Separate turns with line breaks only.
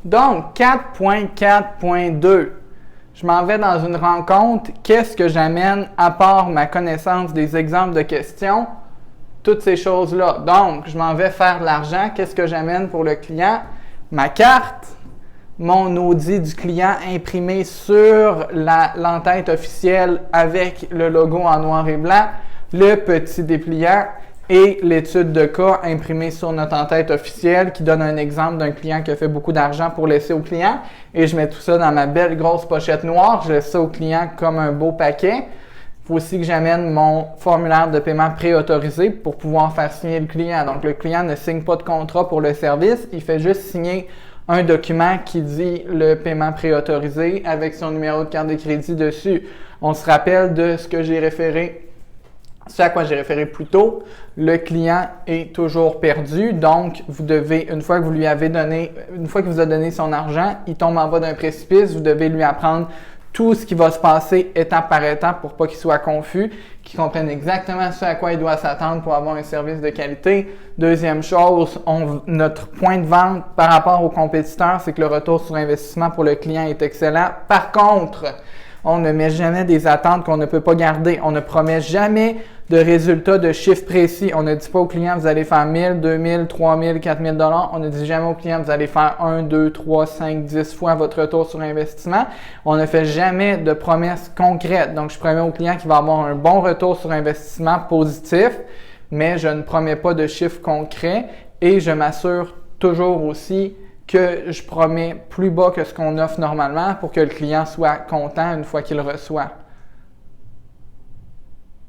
Donc, 4.4.2. Je m'en vais dans une rencontre. Qu'est-ce que j'amène à part ma connaissance des exemples de questions? Toutes ces choses-là. Donc, je m'en vais faire de l'argent. Qu'est-ce que j'amène pour le client? Ma carte, mon audit du client imprimé sur l'entête officielle avec le logo en noir et blanc, le petit dépliant et l'étude de cas imprimée sur notre entête officielle qui donne un exemple d'un client qui a fait beaucoup d'argent pour laisser au client. Et je mets tout ça dans ma belle grosse pochette noire. Je laisse ça au client comme un beau paquet. Il faut aussi que j'amène mon formulaire de paiement préautorisé pour pouvoir faire signer le client. Donc, le client ne signe pas de contrat pour le service. Il fait juste signer un document qui dit le paiement préautorisé avec son numéro de carte de crédit dessus. On se rappelle de ce que j'ai référé. Ce à quoi j'ai référé plus tôt, le client est toujours perdu, donc vous devez, une fois qu'il vous a donné son argent, il tombe en bas d'un précipice, vous devez lui apprendre tout ce qui va se passer étape par étape pour pas qu'il soit confus, qu'il comprenne exactement ce à quoi il doit s'attendre pour avoir un service de qualité. Deuxième chose, notre point de vente par rapport aux compétiteurs, c'est que le retour sur investissement pour le client est excellent. Par contre, on ne met jamais des attentes qu'on ne peut pas garder. On ne promet jamais de résultats de chiffres précis. On ne dit pas au client, vous allez faire 1000, 2000, 3000, 4000 $. On ne dit jamais au client, vous allez faire 1, 2, 3, 5, 10 fois votre retour sur investissement. On ne fait jamais de promesses concrètes. Donc, je promets au client qu'il va avoir un bon retour sur investissement positif, mais je ne promets pas de chiffres concrets et je m'assure toujours aussi que je promets plus bas que ce qu'on offre normalement pour que le client soit content une fois qu'il reçoit.